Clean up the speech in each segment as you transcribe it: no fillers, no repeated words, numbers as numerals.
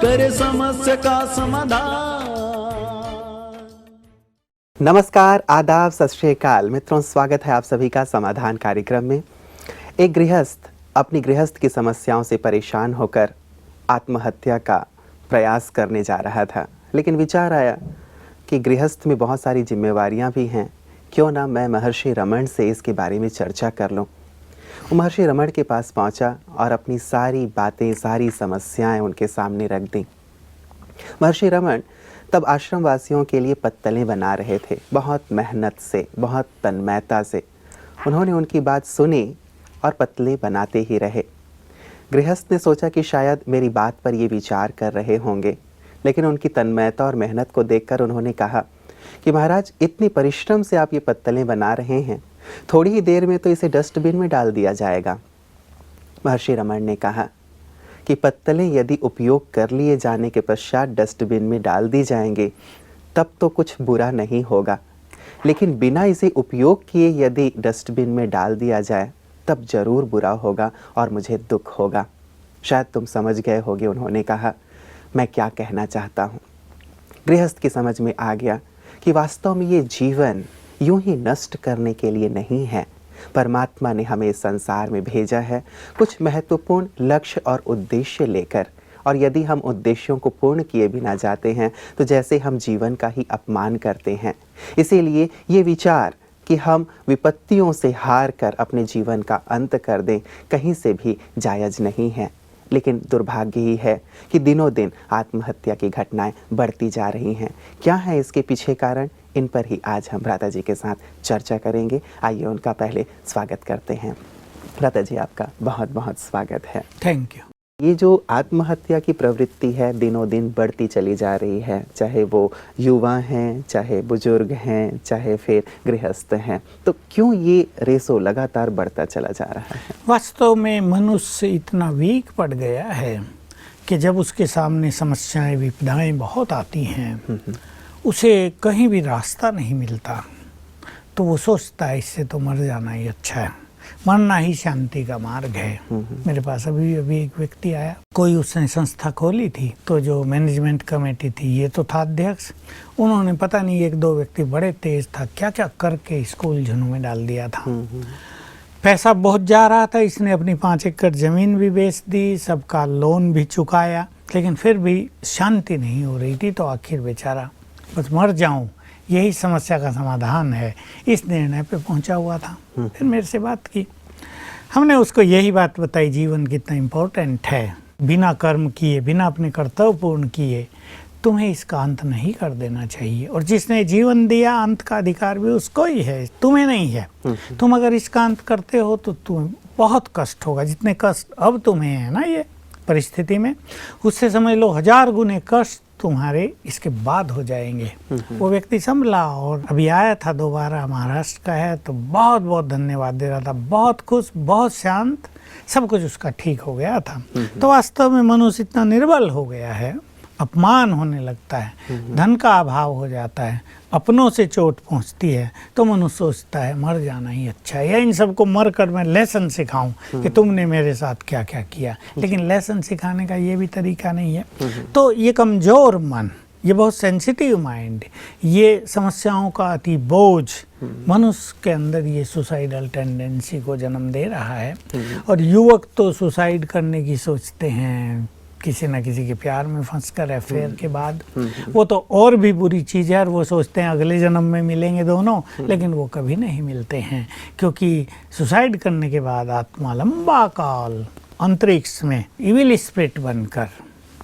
करे समस्या का समाधान। नमस्कार, आदाब, सत श्री अकाल मित्रों, स्वागत है आप सभी का समाधान कार्यक्रम में। एक गृहस्थ अपनी गृहस्थ की समस्याओं से परेशान होकर आत्महत्या का प्रयास करने जा रहा था, लेकिन विचार आया कि गृहस्थ में बहुत सारी जिम्मेवारियां भी हैं, क्यों ना मैं महर्षि रमण से इसके बारे में चर्चा कर लूं। वो महर्षि रमण के पास पहुंचा और अपनी सारी बातें, सारी समस्याएं उनके सामने रख दी। महर्षि रमण तब आश्रम वासियों के लिए पत्तलें बना रहे थे, बहुत मेहनत से, बहुत तन्मयता से। उन्होंने उनकी बात सुनी और पत्तलें बनाते ही रहे। गृहस्थ ने सोचा कि शायद मेरी बात पर ये विचार कर रहे होंगे, लेकिन उनकी तन्मयता और मेहनत को देखकर उन्होंने कहा कि महाराज, इतनी परिश्रम से आप ये पत्तलें बना रहे हैं, थोड़ी ही देर में तो इसे डस्टबिन में डाल दिया जाएगा। महर्षि रमण ने कहा कि पत्तलें यदि उपयोग कर लिए जाने के पश्चात डस्टबिन में डाल दी जाएंगे तब तो कुछ बुरा नहीं होगा, लेकिन बिना इसे उपयोग किए यदि डस्टबिन में डाल दिया जाए तब जरूर बुरा होगा और मुझे दुख होगा। शायद तुम समझ गए होगे उन्होंने कहा मैं क्या कहना चाहता हूँ। गृहस्थ की समझ में आ गया कि वास्तव में ये जीवन यूं ही नष्ट करने के लिए नहीं है। परमात्मा ने हमें इस संसार में भेजा है कुछ महत्वपूर्ण लक्ष्य और उद्देश्य लेकर, और यदि हम उद्देश्यों को पूर्ण किए बिना जाते हैं तो जैसे हम जीवन का ही अपमान करते हैं। इसीलिए ये विचार कि हम विपत्तियों से हार कर अपने जीवन का अंत कर दें कहीं से भी जायज़ नहीं है। लेकिन दुर्भाग्य ही है कि दिनों दिन आत्महत्या की घटनाएं बढ़ती जा रही हैं। क्या है इसके पीछे कारण, इन पर ही आज हम भ्राता जी के साथ चर्चा करेंगे। आइए उनका पहले स्वागत करते हैं। भ्राता जी, आपका बहुत बहुत स्वागत है। Thank you. ये जो आत्महत्या की प्रवृत्ति है दिनों दिन बढ़ती चली जा रही है, चाहे वो युवा हैं, चाहे बुजुर्ग हैं, चाहे फिर गृहस्थ हैं, तो क्यों ये रेसो लगातार बढ़ता चला जा रहा है? वास्तव में मनुष्य इतना वीक पड़ गया है कि जब उसके सामने समस्याएं, विपदाएं बहुत आती हैं, उसे कहीं भी रास्ता नहीं मिलता, तो वो सोचता है इससे तो मर जाना ही अच्छा है, मरना ही शांति का मार्ग है। मेरे पास अभी एक व्यक्ति आया, कोई उसने संस्था खोली थी, तो जो मैनेजमेंट कमेटी थी, ये तो था अध्यक्ष, उन्होंने पता नहीं एक दो व्यक्ति बड़े तेज था, क्या क्या करके इसको उलझनों में डाल दिया था। पैसा बहुत जा रहा था, इसने अपनी 5 एकड़ जमीन भी बेच दी, सबका लोन भी चुकाया, लेकिन फिर भी शांति नहीं हो रही थी। तो आखिर बेचारा बस मर जाऊं यही समस्या का समाधान है, इस निर्णय पे पहुंचा हुआ था। फिर मेरे से बात की, हमने उसको यही बात बताई, जीवन कितना इम्पोर्टेंट है, बिना कर्म किए, बिना अपने कर्तव्य पूर्ण किए तुम्हें इसका अंत नहीं कर देना चाहिए, और जिसने जीवन दिया अंत का अधिकार भी उसको ही है, तुम्हें नहीं है। तुम अगर इसका अंत करते हो तो तुम्हें बहुत कष्ट होगा, जितने कष्ट अब तुम्हें है ना ये परिस्थिति में, उससे समझ लो 1000 गुने कष्ट तुम्हारे इसके बाद हो जाएंगे। वो व्यक्ति संभला और अभी आया था दोबारा, महाराष्ट्र का है, तो बहुत बहुत धन्यवाद दे रहा था, बहुत खुश, बहुत शांत, सब कुछ उसका ठीक हो गया था। तो वास्तव में मनुष्य इतना निर्बल हो गया है, अपमान होने लगता है, धन का अभाव हो जाता है, अपनों से चोट पहुंचती है, तो मनुष्य सोचता है मर जाना ही अच्छा है, या इन सबको मर कर मैं लेसन सिखाऊं कि तुमने मेरे साथ क्या क्या किया। लेकिन लेसन सिखाने का ये भी तरीका नहीं है। तो ये कमजोर मन, ये बहुत सेंसिटिव माइंड, ये समस्याओं का अति बोझ मनुष्य के अंदर ये सुसाइडल टेंडेंसी को जन्म दे रहा है। और युवक तो सुसाइड करने की सोचते हैं, किसी न किसी के प्यार में फंसकर अफेयर के बाद, वो तो और भी बुरी चीज़ है, और वो सोचते हैं अगले जन्म में मिलेंगे दोनों, लेकिन वो कभी नहीं मिलते हैं, क्योंकि सुसाइड करने के बाद आत्मा लंबा काल अंतरिक्ष में इविल स्पिरिट बनकर,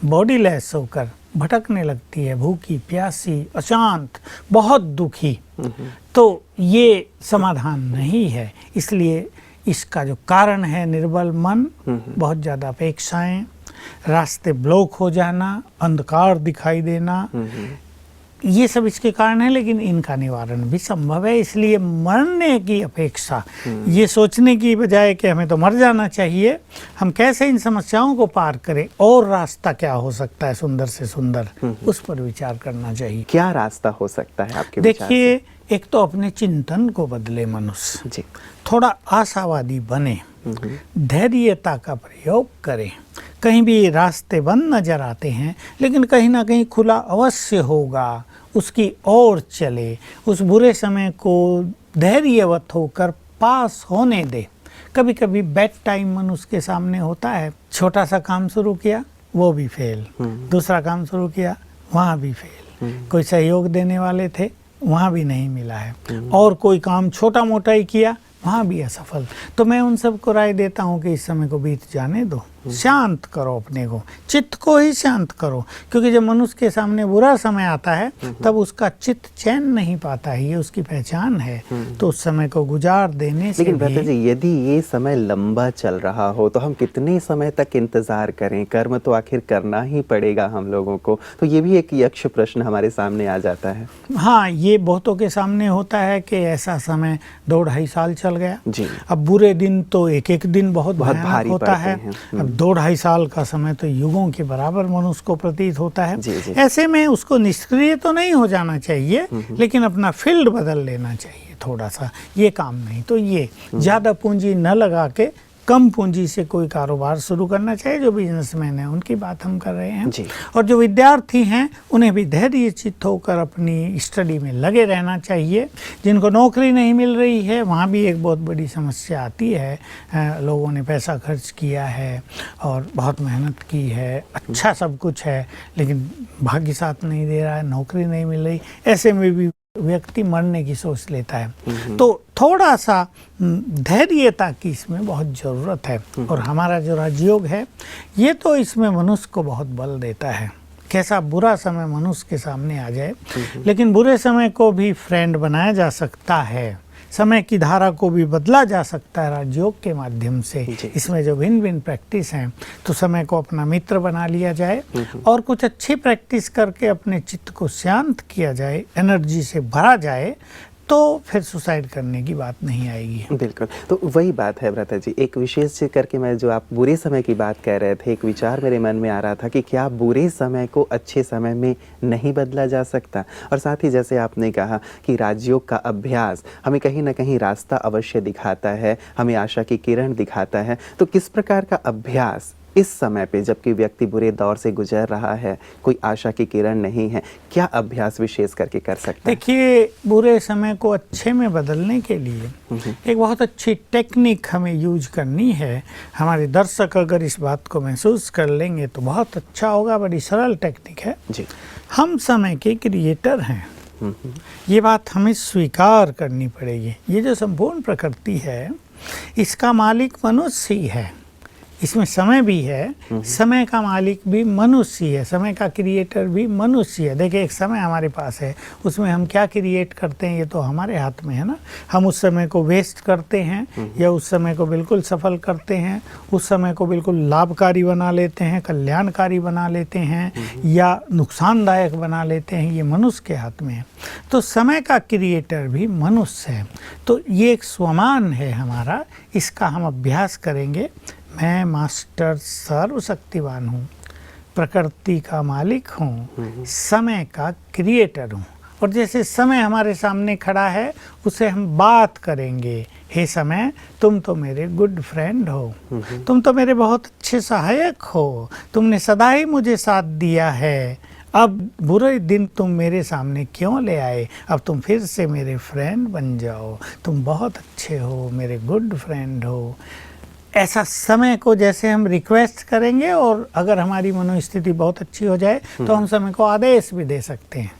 बॉडी लेस होकर भटकने लगती है, भूखी, प्यासी, अशांत, बहुत दुखी। तो ये समाधान नहीं है। इसलिए इसका जो कारण है निर्बल मन, बहुत ज़्यादा अपेक्षाएं, रास्ते ब्लॉक हो जाना, अंधकार दिखाई देना, ये सब इसके कारण है। लेकिन इनका निवारण भी संभव है। इसलिए मरने की अपेक्षा, ये सोचने की बजाय कि हमें तो मर जाना चाहिए, हम कैसे इन समस्याओं को पार करें और रास्ता क्या हो सकता है सुंदर से सुंदर, उस पर विचार करना चाहिए। क्या रास्ता हो सकता है आपके विचार से? देखिए, एक तो अपने चिंतन को बदले मनुष्य जी, थोड़ा आशावादी बने, धैर्यता का प्रयोग करें, कहीं भी रास्ते बंद नजर आते हैं, लेकिन कहीं ना कहीं खुला अवश्य होगा, उसकी ओर चले, उस बुरे समय को धैर्यवत होकर पास होने दे। कभी कभी बैड टाइम मनुष्य के सामने होता है, छोटा सा काम शुरू किया वो भी फेल, दूसरा काम शुरू किया वहाँ भी फेल, कोई सहयोग देने वाले थे वहाँ भी नहीं मिला है, और कोई काम छोटा मोटा ही किया वहाँ भी असफल। तो मैं उन सबको राय देता हूँ कि इस समय को बीत जाने दो, शांत करो अपने को, चित्त को ही शांत करो, क्योंकि जब मनुष्य के सामने बुरा समय आता है तब उसका चित्त चैन नहीं पाता है, ये उसकी पहचान है। तो उस समय को गुजार देने से लेकिन भ्राता जी, यदि ये समय लंबा चल रहा हो तो हम कितने समय तक इंतजार करें? कर्म तो आखिर करना ही पड़ेगा हम लोगों को। तो ये भी एक यक्ष प्रश्न हमारे सामने आ जाता है। हाँ, ये बहुतों के सामने होता है कि ऐसा समय 2-2.5 साल चल गया जी। अब बुरे दिन तो एक एक दिन बहुत भयानक भारी होता है। अब 2-2.5 साल का समय तो युगों के बराबर मनुष्य को प्रतीत होता है। जी, जी। ऐसे में उसको निष्क्रिय तो नहीं हो जाना चाहिए, लेकिन अपना फील्ड बदल लेना चाहिए थोड़ा सा। ये काम नहीं तो ये ज़्यादा पूंजी न लगा के कम पूंजी से कोई कारोबार शुरू करना चाहिए। जो बिजनेसमैन हैं उनकी बात हम कर रहे हैं जी। और जो विद्यार्थी हैं उन्हें भी धैर्य चित्त होकर अपनी स्टडी में लगे रहना चाहिए। जिनको नौकरी नहीं मिल रही है वहाँ भी एक बहुत बड़ी समस्या आती है। लोगों ने पैसा खर्च किया है और बहुत मेहनत की है, अच्छा सब कुछ है, लेकिन भाग्य साथ नहीं दे रहा है, नौकरी नहीं मिल रही। ऐसे में भी व्यक्ति मरने की सोच लेता है। तो थोड़ा सा धैर्यता की इसमें बहुत ज़रूरत है। और हमारा जो राजयोग है ये तो इसमें मनुष्य को बहुत बल देता है। कैसा बुरा समय मनुष्य के सामने आ जाए, लेकिन बुरे समय को भी फ्रेंड बनाया जा सकता है, समय की धारा को भी बदला जा सकता है राजयोग के माध्यम से। इसमें जो भिन्न भिन्न प्रैक्टिस हैं, तो समय को अपना मित्र बना लिया जाए और कुछ अच्छी प्रैक्टिस करके अपने चित्त को शांत किया जाए, एनर्जी से भरा जाए, तो फिर सुसाइड करने की बात नहीं आएगी। बिल्कुल। तो वही बात है भ्राता जी, एक विशेष करके मैं जो आप बुरे समय की बात कह रहे थे, एक विचार मेरे मन में आ रहा था कि क्या बुरे समय को अच्छे समय में नहीं बदला जा सकता? और साथ ही जैसे आपने कहा कि राजयोग का अभ्यास हमें कहीं ना कहीं रास्ता अवश्य दिखाता है, हमें आशा की किरण दिखाता है। तो किस प्रकार का अभ्यास इस समय पे, जबकि व्यक्ति बुरे दौर से गुजर रहा है, कोई आशा की किरण नहीं है, क्या अभ्यास विशेष करके कर सकता है? देखिए, बुरे समय को अच्छे में बदलने के लिए एक बहुत अच्छी टेक्निक हमें यूज करनी है। हमारे दर्शक अगर इस बात को महसूस कर लेंगे तो बहुत अच्छा होगा। बड़ी सरल टेक्निक है जी। हम समय के क्रिएटर हैं, ये बात हमें स्वीकार करनी पड़ेगी। ये जो संपूर्ण प्रकृति है इसका मालिक मनुष्य ही है। इसमें समय भी है, समय का मालिक भी मनुष्य है, समय का क्रिएटर भी मनुष्य है। देखिए, एक समय हमारे पास है, उसमें हम क्या क्रिएट करते हैं ये तो हमारे हाथ में है ना। हम उस समय को वेस्ट करते हैं या उस समय को बिल्कुल सफल करते हैं, उस समय को बिल्कुल लाभकारी बना लेते हैं, कल्याणकारी बना लेते हैं या नुकसानदायक बना लेते हैं, ये मनुष्य के हाथ में है। तो समय का क्रिएटर भी मनुष्य है। तो ये एक स्वमान है हमारा, इसका हम अभ्यास करेंगे। मैं मास्टर सर्वशक्तिवान हूँ, प्रकृति का मालिक हूँ, समय का क्रिएटर हूँ। और जैसे समय हमारे सामने खड़ा है उसे हम बात करेंगे, हे समय तुम तो मेरे गुड फ्रेंड हो, तुम तो मेरे बहुत अच्छे सहायक हो, तुमने सदा ही मुझे साथ दिया है, अब बुरे दिन तुम मेरे सामने क्यों ले आए, अब तुम फिर से मेरे फ्रेंड बन जाओ, तुम बहुत अच्छे हो, मेरे गुड फ्रेंड हो। ऐसा समय को जैसे हम रिक्वेस्ट करेंगे, और अगर हमारी मनोस्थिति बहुत अच्छी हो जाए तो हम समय को आदेश भी दे सकते हैं,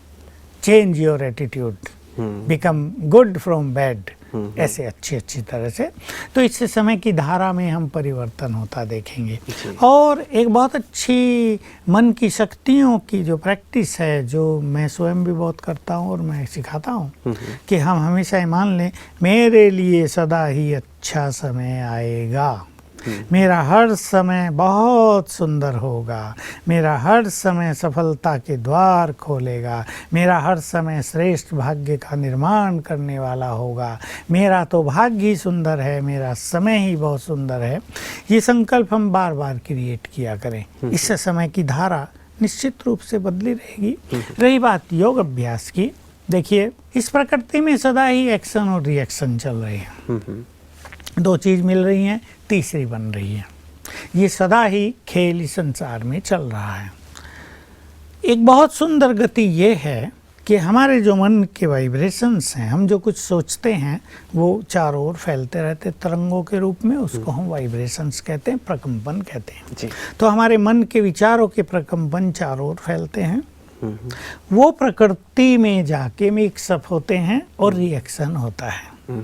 change your attitude, become good from bad, ऐसे अच्छी तरह से। तो इससे समय की धारा में हम परिवर्तन होता देखेंगे। और एक बहुत अच्छी मन की शक्तियों की जो प्रैक्टिस है, जो मैं स्वयं भी बहुत करता हूँ और मैं सिखाता हूँ, कि हम हमेशा ये मान लें, मेरे लिए सदा ही अच्छा समय आएगा, मेरा हर समय बहुत सुंदर होगा, मेरा हर समय सफलता के द्वार खोलेगा, मेरा हर समय श्रेष्ठ भाग्य का निर्माण करने वाला होगा, मेरा तो भाग्य ही सुंदर है, मेरा समय ही बहुत सुंदर है। ये संकल्प हम बार बार क्रिएट किया करें, इससे समय की धारा निश्चित रूप से बदली रहेगी। रही बात योग अभ्यास की, देखिए, इस प्रकृति में सदा ही एक्शन और रिएक्शन चल रहे हैं, दो चीज़ मिल रही हैं, तीसरी बन रही है। ये सदा ही खेल इस संसार में चल रहा है। एक बहुत सुंदर गति ये है कि हमारे जो मन के वाइब्रेशंस हैं, हम जो कुछ सोचते हैं वो चारों ओर फैलते रहते तरंगों के रूप में, उसको हम वाइब्रेशंस कहते हैं, प्रकंपन कहते हैं जी। तो हमारे मन के विचारों के प्रकंपन चारों ओर फैलते हैं, वो प्रकृति में जाके मिक्सअप होते हैं और रिएक्शन होता है।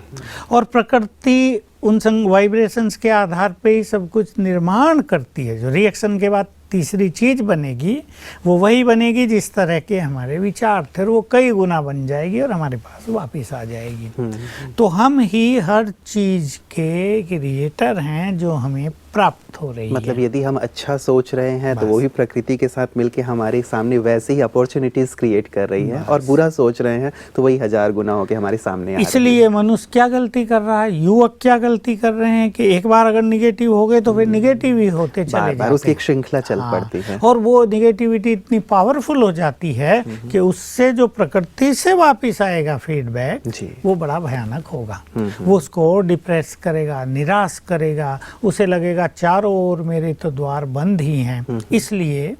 और प्रकृति उन वाइब्रेशंस के आधार पे ही सब कुछ निर्माण करती है। जो रिएक्शन के बाद तीसरी चीज बनेगी वो वही बनेगी जिस तरह के हमारे विचार थे, वो कई गुना बन जाएगी और हमारे पास वापस आ जाएगी। तो हम ही हर चीज के क्रिएटर हैं जो हमें प्राप्त हो रही मतलब है। यदि हम अच्छा सोच रहे हैं तो वो भी प्रकृति के साथ मिलके हमारे सामने वैसे ही अपॉर्चुनिटीज क्रिएट कर रही है, और बुरा सोच रहे हैं तो वही 1000 गुना होके हमारे सामने आ रही है। इसलिए मनुष्य क्या गलती कर रहा है, युवक क्या गलती कर रहे हैं कि एक बार अगर निगेटिव हो गए तो फिर निगेटिव ही होते चले बार जाते उसकी एक श्रृंखला चल हाँ, पड़ती है। और वो निगेटिविटी इतनी पावरफुल हो जाती है कि उससे जो प्रकृति से वापस आएगा फीडबैक, जी। वो बड़ा भयानक होगा। वो उसको डिप्रेस करेगा, निराश करेगा, उसे लगेगा चारों ओर मेरे तो द्वार बंद ही हैं। इसलिए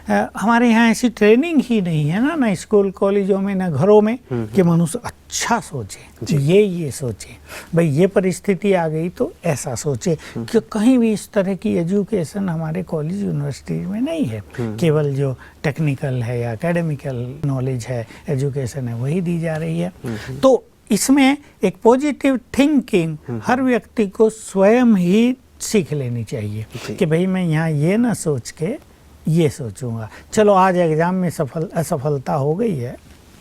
हमारे यहाँ ऐसी ट्रेनिंग ही नहीं है ना स्कूल कॉलेजों में, ना घरों में, कि मनुष्य अच्छा सोचे, ये सोचे, भाई ये परिस्थिति आ गई तो ऐसा सोचे। कि कहीं भी इस तरह की एजुकेशन हमारे कॉलेज यूनिवर्सिटी में नहीं है। केवल जो टेक्निकल है या एकेडमिकल नॉलेज है, एजुकेशन है, वही दी जा रही है। तो इसमें एक पॉजिटिव थिंकिंग हर व्यक्ति को स्वयं ही सीख लेनी चाहिए कि भाई मैं यहाँ ये ना सोच के ये सोचूंगा, चलो आज एग्जाम में असफलता हो गई है,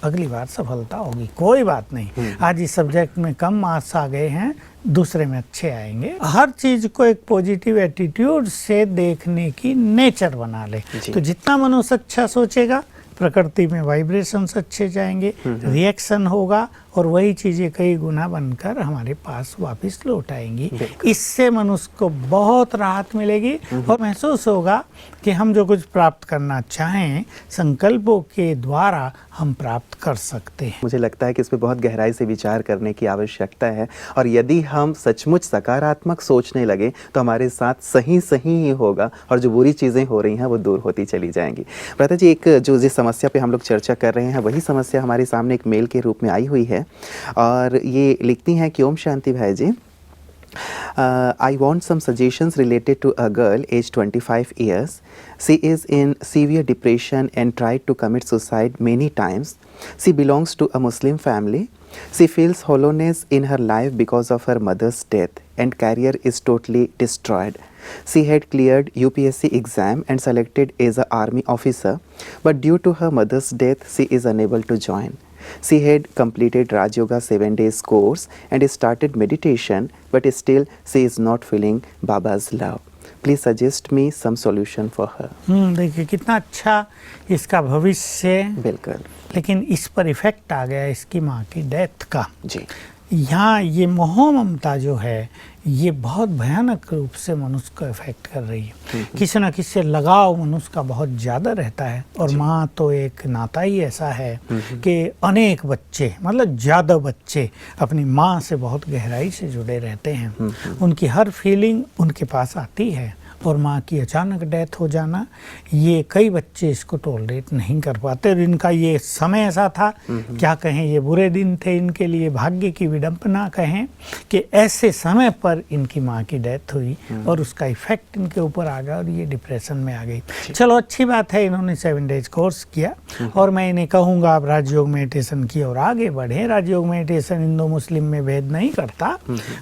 अगली बार सफलता होगी, कोई बात नहीं। आज इस सब्जेक्ट में कम मार्क्स आ गए हैं, दूसरे में अच्छे आएंगे। हर चीज को एक पॉजिटिव एटीट्यूड से देखने की नेचर बना ले। तो जितना मनुष्य अच्छा सोचेगा, प्रकृति में वाइब्रेशंस अच्छे जाएंगे, रिएक्शन होगा और वही चीज़ें कई गुना बनकर हमारे पास वापस लौट आएंगी। इससे मनुष्य को बहुत राहत मिलेगी और महसूस होगा कि हम जो कुछ प्राप्त करना चाहें संकल्पों के द्वारा हम प्राप्त कर सकते हैं। मुझे लगता है कि इस पे बहुत गहराई से विचार करने की आवश्यकता है, और यदि हम सचमुच सकारात्मक सोचने लगे तो हमारे साथ सही ही होगा और जो बुरी चीज़ें हो रही हैं वो दूर होती चली जाएंगी। भ्राता जी, एक जो जिस समस्या पे हम लोग चर्चा कर रहे हैं वही समस्या हमारे सामने एक मेल के रूप में आई हुई है, और ये लिखती हैं कि ओम शांति भाई जी, I want some suggestions related to a girl aged 25 years. She is in severe depression and tried to commit suicide many times. She belongs to a Muslim family. She feels hollowness in her life because of her mother's death and career is totally destroyed. She had cleared UPSC exam and selected as an army officer, but due to her mother's death, she is unable to join. She had completed Raj Yoga 7 days course and started meditation, but still she is not feeling Baba's love. Please suggest me some solution for her. देखिए कितना अच्छा इसका भविष्य, बिल्कुल। लेकिन इस पर effect आ गया इसकी माँ की डेथ का। जी। यहाँ ये मोह ममता जो है ये बहुत भयानक रूप से मनुष्य को इफेक्ट कर रही है। किसी न किसी से लगाव मनुष्य का बहुत ज़्यादा रहता है, और माँ तो एक नाता ही ऐसा है कि अनेक बच्चे, मतलब ज़्यादा बच्चे अपनी माँ से बहुत गहराई से जुड़े रहते हैं। उनकी हर फीलिंग उनके पास आती है, और माँ की अचानक डेथ हो जाना, ये कई बच्चे इसको टॉलरेट नहीं कर पाते। और इनका ये समय ऐसा था, क्या कहें, ये बुरे दिन थे इनके लिए, भाग्य की विडंबना कहें कि ऐसे समय पर इनकी माँ की डेथ हुई और उसका इफेक्ट इनके ऊपर आ गया और ये डिप्रेशन में आ गई। चलो अच्छी बात है, इन्होंने 7 डेज कोर्स किया, और मैं इन्हें कहूँगा आप राजयोग मेडिटेशन की और आगे बढ़ें। राजयोग मेडिटेशन हिंदू मुस्लिम में भेद नहीं करता,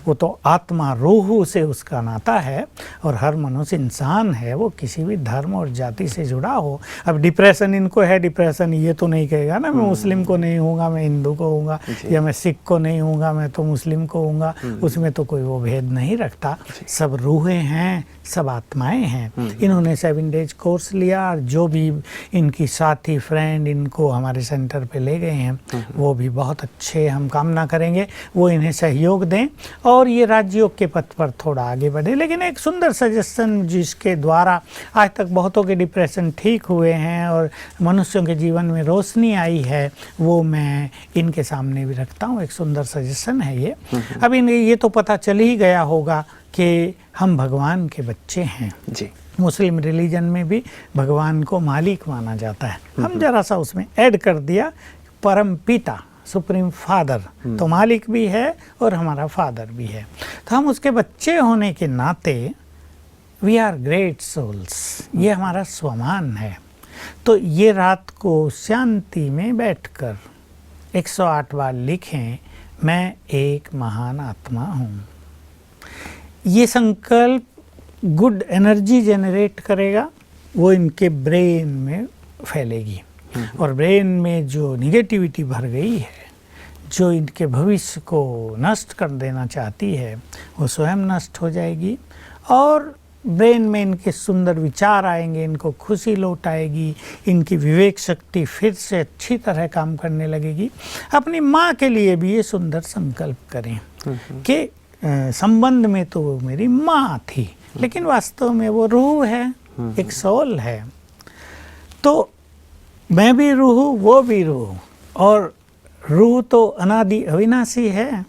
वो तो आत्मा रूह से उसका नाता है, और हर मनुष्य इंसान है, वो किसी भी धर्म और जाति से जुड़ा हो। अब डिप्रेशन इनको है, डिप्रेशन ये तो नहीं कहेगा ना मैं मुस्लिम को नहीं हूँगा, मैं हिंदू को हूँगा, या मैं सिख को नहीं हूँगा, मैं तो मुस्लिम को हूँगा। उसमें तो कोई वो भेद नहीं रखता, सब रूहें हैं, सब आत्माएं हैं। इन्होंने 7 डेज कोर्स लिया, और जो भी इनकी साथी फ्रेंड इनको हमारे सेंटर पे ले गए हैं वो भी बहुत अच्छे, हम कामना करेंगे वो इन्हें सहयोग दें और ये राजयोग के पथ पर थोड़ा आगे बढ़े। लेकिन एक सुंदर सजेशन डिप्रेशन जिसके द्वारा आज तक बहुतों के डिप्रेशन ठीक हुए हैं और मनुष्यों के जीवन में रोशनी आई है, वो मैं इनके सामने भी रखता हूँ। एक सुंदर सजेशन है ये। अब ये तो पता चल ही गया होगा कि हम भगवान के बच्चे हैं जी। मुस्लिम रिलीजन में भी भगवान को मालिक माना जाता है। हम जरा सा उसमें ऐड कर दिया परम पिता, सुप्रीम फादर, तो मालिक भी है और हमारा फादर भी है। तो हम उसके बच्चे होने के नाते वी आर ग्रेट सोल्स, ये हमारा स्वमान है। तो ये रात को शांति में बैठकर 108 बार लिखें, मैं एक महान आत्मा हूँ। ये संकल्प गुड एनर्जी जनरेट करेगा, वो इनके ब्रेन में फैलेगी और ब्रेन में जो निगेटिविटी भर गई है, जो इनके भविष्य को नष्ट कर देना चाहती है, वो स्वयं नष्ट हो जाएगी और ब्रेन में इनके सुंदर विचार आएंगे, इनको खुशी लौट आएगी, इनकी विवेक शक्ति फिर से अच्छी तरह काम करने लगेगी। अपनी माँ के लिए भी ये सुंदर संकल्प करें कि संबंध में तो वो मेरी माँ थी, लेकिन वास्तव में वो रूह है, एक सोल है। तो मैं भी रूह हूँ, वो भी रूह, और रूह तो अनादि अविनाशी है।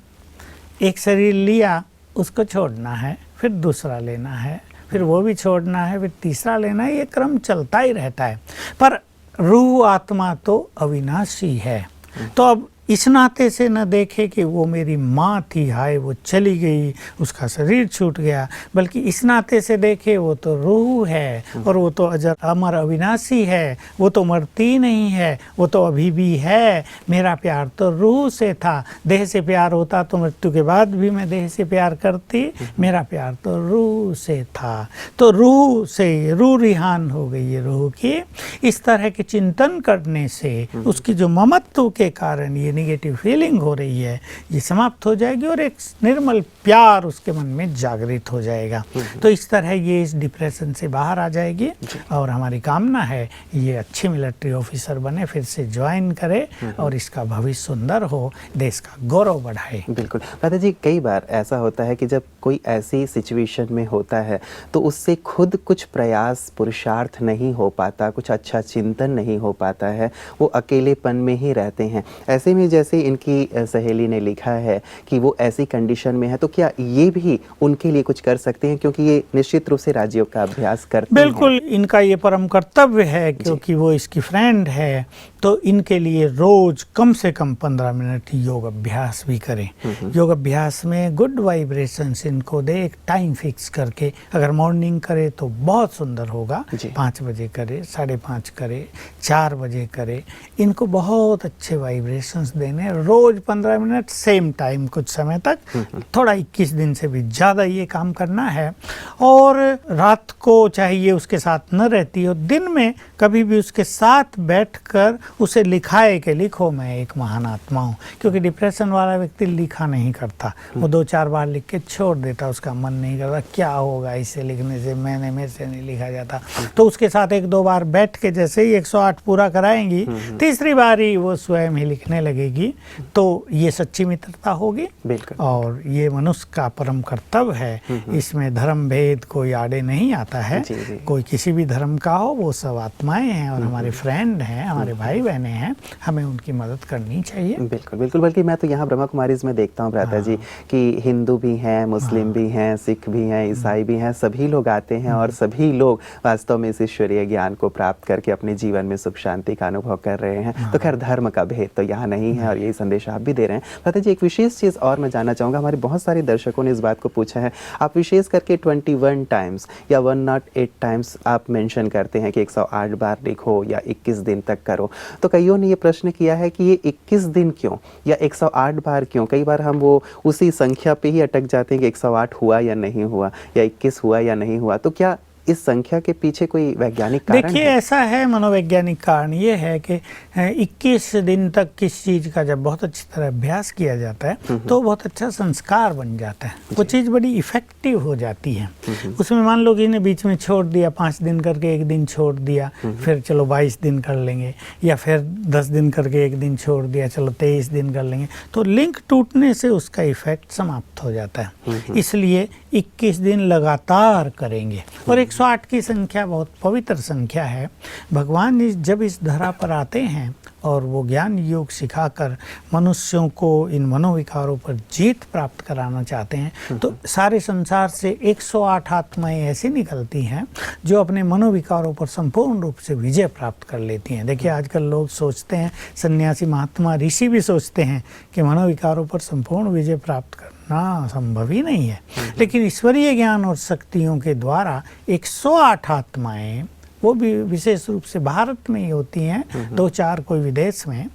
एक शरीर लिया, उसको छोड़ना है, फिर दूसरा लेना है, फिर वो भी छोड़ना है, फिर तीसरा लेना है, ये क्रम चलता ही रहता है। पर रूह आत्मा तो अविनाशी है। तो अब इस नाते से न देखे कि वो मेरी माँ थी, हाय वो चली गई, उसका शरीर छूट गया, बल्कि इस नाते से देखे वो तो रूह है और वो तो अजर अमर अविनाशी है, वो तो मरती नहीं है, वो तो अभी भी है। मेरा प्यार तो रूह से था, देह से प्यार होता तो मृत्यु के बाद भी मैं देह से प्यार करती, मेरा प्यार तो रूह से था। तो रूह से रूह रिहान हो गई है रूह की। इस तरह के चिंतन करने से उसकी जो ममत्व के कारण ये निगेटिव फीलिंग हो रही है, ये समाप्त हो जाएगी और एक निर्मल प्यार उसके मन में जागृत हो जाएगा। तो इस तरह ये इस डिप्रेशन से बाहर आ जाएगी और हमारी कामना है ये अच्छी मिलिट्री ऑफिसर बने, फिर से ज्वाइन करे और इसका भविष्य सुंदर हो, देश का गौरव बढ़ाए। बिल्कुल दादा जी, कई बार ऐसा होता है कि जब कोई ऐसी सिचुएशन में होता है तो उससे खुद कुछ प्रयास पुरुषार्थ नहीं हो पाता, कुछ अच्छा चिंतन नहीं हो पाता है, वो अकेलेपन में ही रहते हैं। ऐसे में जैसे इनकी सहेली ने लिखा है कि वो ऐसी कंडीशन में है, तो क्या ये भी उनके लिए कुछ कर सकते हैं, क्योंकि ये निश्चित रूप से राजयोग का अभ्यास करते हैं? बिल्कुल, इनका ये परम कर्तव्य है, क्योंकि वो इसकी फ्रेंड है। तो इनके लिए रोज कम से कम 15 मिनट योग अभ्यास भी करें। योग अभ्यास में गुड वाइब्रेशंस इनको दे, एक टाइम फिक्स करके। अगर मॉर्निंग करे तो बहुत सुंदर होगा, 5 बजे करे, 5:30 करे, 4 बजे करे। इनको बहुत अच्छे वाइब्रेशंस देने, रोज 15 मिनट सेम टाइम कुछ समय तक, थोड़ा 21 दिन से भी ज़्यादा ये काम करना है। और रात को चाहे ये उसके साथ न रहती हो, दिन में कभी भी उसके साथ बैठकर उसे लिखाए कि लिखो मैं एक महान आत्मा हूँ। क्योंकि डिप्रेशन वाला व्यक्ति लिखा नहीं करता, वो 2-4 बार लिख के छोड़ देता, उसका मन नहीं करता, क्या होगा इसे लिखने से, मेरे से नहीं लिखा जाता। तो उसके साथ 1-2 बार बैठ के जैसे ही 108 पूरा कराएंगी, तीसरी बार ही वो स्वयं ही लिखने लगेगी। तो ये सच्ची मित्रता होगी और ये मनुष्य का परम कर्तव्य है। इसमें धर्म भेद कोई आड़े नहीं आता है। कोई किसी भी धर्म का हो, वो सब आत्माएं हैं और हमारे फ्रेंड हैं, हमारे भाई बहने हैं, हमें उनकी मदद करनी चाहिए। बिल्कुल बिल्कुल। बल्कि मैं तो यहाँ ब्रह्मा कुमारीज में देखता हूँ भ्राता जी कि हिंदू भी हैं, मुस्लिम भी हैं, सिख भी हैं, ईसाई भी हैं, सभी लोग आते हैं और सभी लोग वास्तव में इस ईश्वरीय ज्ञान को प्राप्त करके अपने जीवन में सुख शांति का अनुभव कर रहे हैं। तो खैर धर्म का भेद तो यहाँ नहीं है और यही संदेश आप भी दे रहे हैं। भ्राता जी, एक विशेष चीज़ और मैं जानना चाहूँगा, हमारे बहुत सारे दर्शकों ने इस बात को पूछा है, आप विशेष करके 21 टाइम्स या 108 टाइम्स आप मेंशन करते हैं कि 108 बार लिखो या 21 दिन तक करो। तो कईयों ने ये प्रश्न किया है कि ये 21 दिन क्यों या 108 बार क्यों? कई बार हम वो उसी संख्या पे ही अटक जाते हैं कि 108 हुआ या नहीं हुआ या 21 हुआ या नहीं हुआ। तो क्या इस संख्या के पीछे कोई वैज्ञानिक कारण देखिए है? ऐसा है, मनोवैज्ञानिक कारण ये है कि 21 दिन तक किस चीज़ का जब बहुत अच्छी तरह अभ्यास किया जाता है तो बहुत अच्छा संस्कार बन जाता है, वो चीज़ बड़ी इफेक्टिव हो जाती है। उसमें मान लो कि ने बीच में छोड़ दिया, 5 दिन करके 1 दिन छोड़ दिया, फिर चलो 22 दिन कर लेंगे, या फिर 10 दिन करके 1 दिन छोड़ दिया, चलो 23 दिन कर लेंगे, तो लिंक टूटने से उसका इफेक्ट समाप्त हो जाता है। इसलिए 21 दिन लगातार करेंगे। और 108 की संख्या बहुत पवित्र संख्या है। भगवान जब इस धरा पर आते हैं और वो ज्ञान योग सिखाकर मनुष्यों को इन मनोविकारों पर जीत प्राप्त कराना चाहते हैं, तो सारे संसार से 108 आत्माएं ऐसी निकलती हैं जो अपने मनोविकारों पर संपूर्ण रूप से विजय प्राप्त कर लेती हैं। देखिए आजकल लोग सोचते हैं, सन्यासी महात्मा ऋषि भी सोचते हैं कि मनोविकारों पर संपूर्ण विजय प्राप्त करना संभव ही नहीं है, लेकिन ईश्वरीय ज्ञान और शक्तियों के द्वारा 108 आत्माएं, वो भी विशेष रूप से भारत में ही होती हैं, 2-4 कोई विदेश में,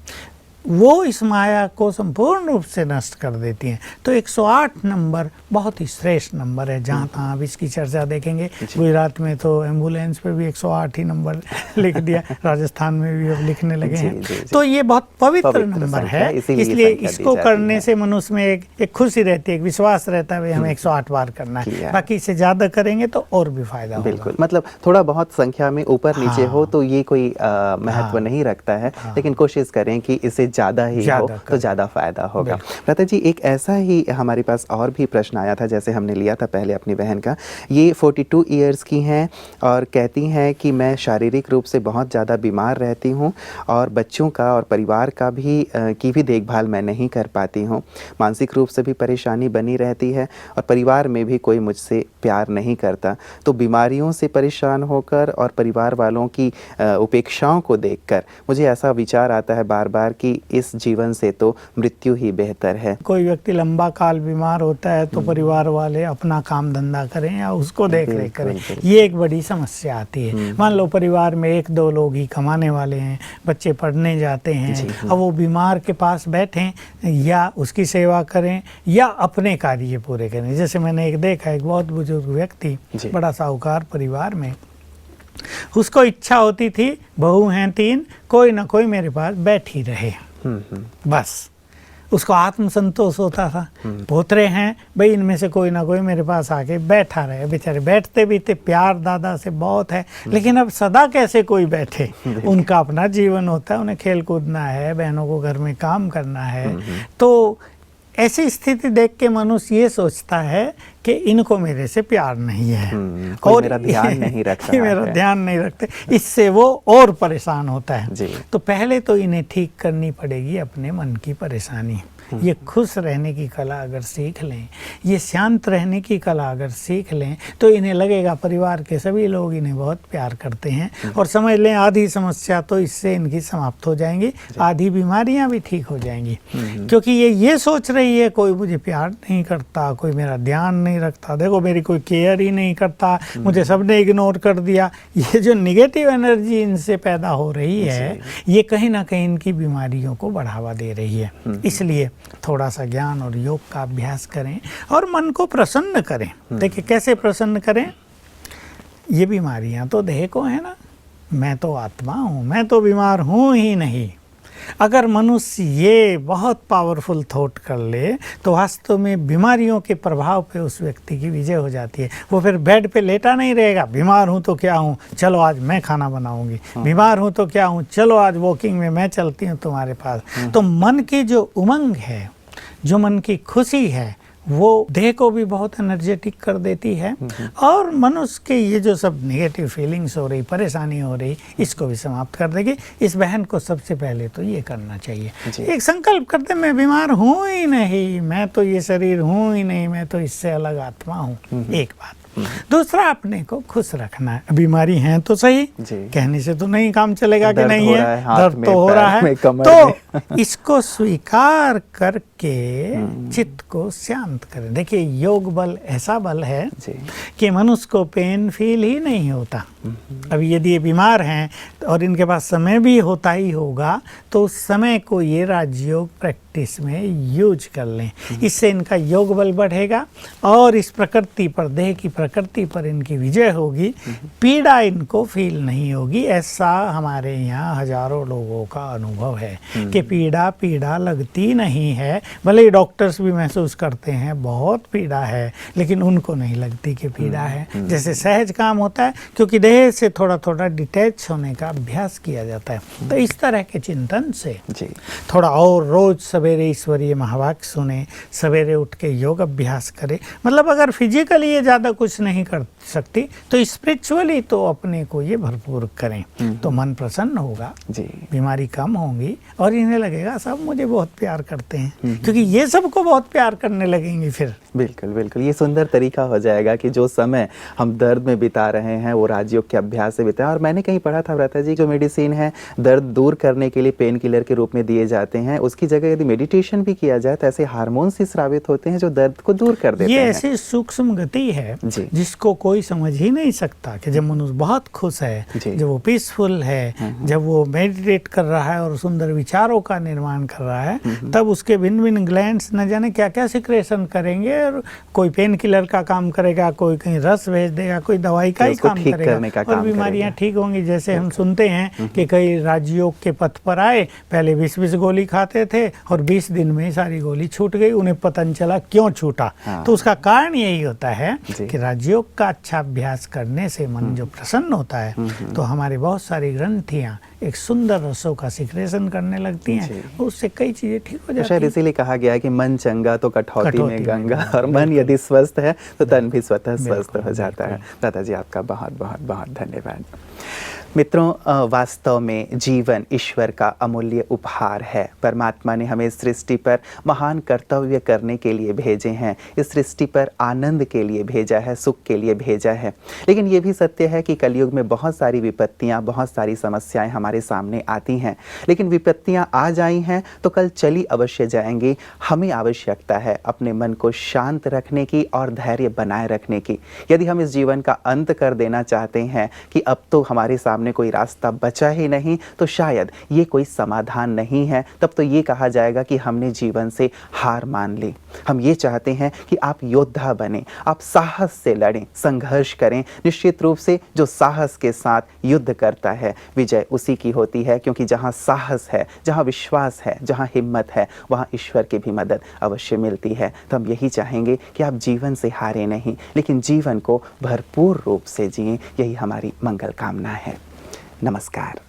वो इस माया को संपूर्ण रूप से नष्ट कर देती हैं। तो 108 नंबर बहुत ही श्रेष्ठ नंबर है। जहाँ तहाँ आप इसकी चर्चा देखेंगे, गुजरात में तो एम्बुलेंस पे भी 108 ही नंबर लिख दिया, राजस्थान में भी अब लिखने लगे हैं। तो ये बहुत पवित्र नंबर है, इसलिए इसको करने से मनुष्य में एक खुशी रहती है, एक विश्वास रहता है भाई हमें 108 बार करना है। बाकी इससे ज़्यादा करेंगे तो और भी फायदा होगा। बिल्कुल, मतलब थोड़ा बहुत संख्या में ऊपर नीचे हो तो ये कोई महत्व नहीं रखता है, लेकिन कोशिश करें कि इसे ज़्यादा ही हो तो ज़्यादा फायदा होगा। लता जी, एक ऐसा ही हमारे पास और भी प्रश्न आया था, जैसे हमने लिया था पहले अपनी बहन का। ये 42 ईयर्स की हैं और कहती हैं कि मैं शारीरिक रूप से बहुत ज़्यादा बीमार रहती हूँ और बच्चों का और परिवार का भी देखभाल मैं नहीं कर पाती हूँ। मानसिक रूप से भी परेशानी बनी रहती है और परिवार में भी कोई मुझसे प्यार नहीं करता। तो बीमारियों से परेशान होकर और परिवार वालों की उपेक्षाओं को देखकर मुझे ऐसा विचार आता है बार बार कि इस जीवन से तो मृत्यु ही बेहतर है। कोई व्यक्ति लंबा काल बीमार होता है तो परिवार वाले अपना काम धंधा करें या उसको देख रेख करें, ये एक बड़ी समस्या आती है। मान लो परिवार में 1-2 लोग ही कमाने वाले हैं, बच्चे पढ़ने जाते हैं, अब वो बीमार के पास बैठें या उसकी सेवा करें या अपने कार्य पूरे करें। जैसे मैंने एक देखा, एक बहुत बुजुर्ग व्यक्ति, बड़ा साहूकार परिवार में, उसको इच्छा होती थी बहू हैं 3, कोई ना कोई मेरे पास बैठी रहे, बस उसको आत्मसंतोष होता था। पोतरे हैं भाई, इनमें से कोई ना कोई मेरे पास आके बैठा रहे। बेचारे बैठते भी थे, प्यार दादा से बहुत है, लेकिन अब सदा कैसे कोई बैठे, उनका अपना जीवन होता है, उन्हें खेल कूदना है, बहनों को घर में काम करना है। तो ऐसी स्थिति देख के मनुष्य ये सोचता है कि इनको मेरे से प्यार नहीं है और मेरा ध्यान नहीं रखता मेरा ध्यान नहीं रखते, इससे वो और परेशान होता है। तो पहले तो इन्हें ठीक करनी पड़ेगी अपने मन की परेशानी। ये खुश रहने की कला अगर सीख लें, ये शांत रहने की कला अगर सीख लें, तो इन्हें लगेगा परिवार के सभी लोग इन्हें बहुत प्यार करते हैं। और समझ लें आधी समस्या तो इससे इनकी समाप्त हो जाएंगी, आधी बीमारियां भी ठीक हो जाएंगी। क्योंकि ये सोच रही है कोई मुझे प्यार नहीं करता, कोई मेरा ध्यान नहीं रखता, देखो मेरी कोई केयर ही नहीं करता, मुझे सबने इग्नोर कर दिया। ये जो निगेटिव एनर्जी इनसे पैदा हो रही है, ये कहीं ना कहीं इनकी बीमारियों को बढ़ावा दे रही है। इसलिए थोड़ा सा ज्ञान और योग का अभ्यास करें और मन को प्रसन्न करें। देखिए कैसे प्रसन्न करें, ये बीमारियां तो देह को है ना, मैं तो आत्मा हूँ, मैं तो बीमार हूँ ही नहीं। अगर मनुष्य ये बहुत पावरफुल थॉट कर ले तो वास्तव में बीमारियों के प्रभाव पे उस व्यक्ति की विजय हो जाती है। वो फिर बेड पे लेटा नहीं रहेगा, बीमार हूँ तो क्या हूँ, चलो आज मैं खाना बनाऊंगी, बीमार हूँ तो क्या हूँ, चलो आज वॉकिंग में मैं चलती हूँ तुम्हारे पास। तो मन की जो उमंग है, जो मन की खुशी है, वो देह को भी बहुत एनर्जेटिक कर देती है और मनुष्य के ये जो सब नेगेटिव फीलिंग्स हो रही, परेशानी हो रही, इसको भी समाप्त कर देगी। इस बहन को सबसे पहले तो ये करना चाहिए, एक संकल्प करते मैं बीमार हूँ ही नहीं, मैं तो ये शरीर हूँ ही नहीं, मैं तो इससे अलग आत्मा हूँ। एक बात। दूसरा, अपने को खुश रखना है। बीमारी है तो सही, कहने से तो नहीं काम चलेगा कि नहीं है, दर्द तो हो रहा है, तो इसको स्वीकार करके चित्त को शांत करें। देखिए योग बल ऐसा बल है जी। कि मनुष्य को पेन फील ही नहीं होता। अब यदि ये बीमार हैं और इनके पास समय भी होता ही होगा तो उस समय को ये राजयोग प्रैक्टिस में यूज कर लें। इससे इनका योग बल बढ़ेगा और इस प्रकृति पर, देह की प्रकृति पर इनकी विजय होगी, पीड़ा इनको फील नहीं होगी। ऐसा हमारे यहाँ हजारों लोगों का अनुभव है कि पीड़ा लगती नहीं है। भले ही डॉक्टर्स भी महसूस करते हैं बहुत पीड़ा है, लेकिन उनको नहीं लगती कि पीड़ा है। जैसे सहज काम होता है, क्योंकि देह से थोड़ा थोड़ा डिटैच होने का अभ्यास किया जाता है। तो इस तरह के चिंतन से जी। थोड़ा और रोज सवेरे ईश्वरीय महावाक्य सुने, सवेरे उठ के योग अभ्यास करें। मतलब अगर फिजिकली ये ज़्यादा कुछ नहीं कर सकती तो स्पिरिचुअली तो अपने को ये भरपूर करें, तो मन प्रसन्न होगा जी। बीमारी कम होंगी और इन्हें लगेगा सब मुझे बहुत प्यार करते हैं, क्योंकि ये सबको बहुत प्यार करने लगेंगे फिर। बिल्कुल बिल्कुल, ये सुंदर तरीका हो जाएगा कि जो समय हम दर्द में बिता रहे हैं वो राजयोग के अभ्यास से बिताएं। और मैंने कहीं पढ़ा था व्रता जी, जो मेडिसिन है दर्द दूर करने के लिए पेन किलर के रूप में दिए जाते हैं, उसकी जगह यदि मेडिटेशन भी किया जाए तो ऐसे हार्मोन्स ही स्रावित होते हैं जो दर्द को दूर कर देते हैं। ये ऐसी सूक्ष्म गति है जी। जिसको कोई समझ ही नहीं सकता कि जब मनुष्य बहुत खुश है, जी। जब वो पीसफुल है, जब वो मेडिटेट कर रहा है और सुंदर विचारों का निर्माण कर रहा है, तब उसके भिन्न भिन्न ग्लैंड्स न जाने क्या क्या सिक्रेशन करेंगे। और कोई पेन किलर का काम करेगा, कोई कहीं रस भेज देगा, कोई दवाई का ही उसको काम ठीक करेगा करने का और काम बीमारियां करेगा। ठीक होंगी। जैसे हम सुनते हैं कि कई राजयोग के पथ पर आए, पहले 20-20 गोली खाते थे और 20 दिन में ही सारी गोली छूट गई, उन्हें पता नहीं चला क्यों छूटा। हाँ। तो उसका कारण यही होता है जी। कि राजयोग का अच्छा अभ्यास करने से मन जो प्रसन्न होता है तो हमारी बहुत सारी ग्रंथियां एक सुंदर रसों का सिक्रेशन करने लगती हैं, जी। उससे कई चीजें ठीक हो तो जाती शायद हैं। इसीलिए कहा गया है कि मन चंगा तो कठौती कठौती में में गंगा, गंगा। और मन यदि स्वस्थ है तो तन भी स्वतः स्वस्थ बिल्कुल, हो जाता है। बिल्कुल। दादाजी आपका बहुत बहुत बहुत धन्यवाद। मित्रों, वास्तव में जीवन ईश्वर का अमूल्य उपहार है। परमात्मा ने हमें सृष्टि पर महान कर्तव्य करने के लिए भेजे हैं, इस सृष्टि पर आनंद के लिए भेजा है, सुख के लिए भेजा है। लेकिन ये भी सत्य है कि कलयुग में बहुत सारी विपत्तियां, बहुत सारी समस्याएं हमारे सामने आती हैं। लेकिन विपत्तियां आज आई हैं तो कल चली अवश्य जाएंगी। हमें आवश्यकता है अपने मन को शांत रखने की और धैर्य बनाए रखने की। यदि हम इस जीवन का अंत कर देना चाहते हैं कि अब तो हमारे सामने कोई रास्ता बचा ही नहीं, तो शायद ये कोई समाधान नहीं है। तब तो ये कहा जाएगा कि हमने जीवन से हार मान ली। हम ये चाहते हैं कि आप योद्धा बने, आप साहस से लड़ें, संघर्ष करें। निश्चित रूप से जो साहस के साथ युद्ध करता है विजय उसी की होती है, क्योंकि जहाँ साहस है, जहाँ विश्वास है, जहाँ हिम्मत है, वहाँ ईश्वर की भी मदद अवश्य मिलती है। तो हम यही चाहेंगे कि आप जीवन से हारे नहीं, लेकिन जीवन को भरपूर रूप से जिएं। यही हमारी मंगल कामना है। नमस्कार।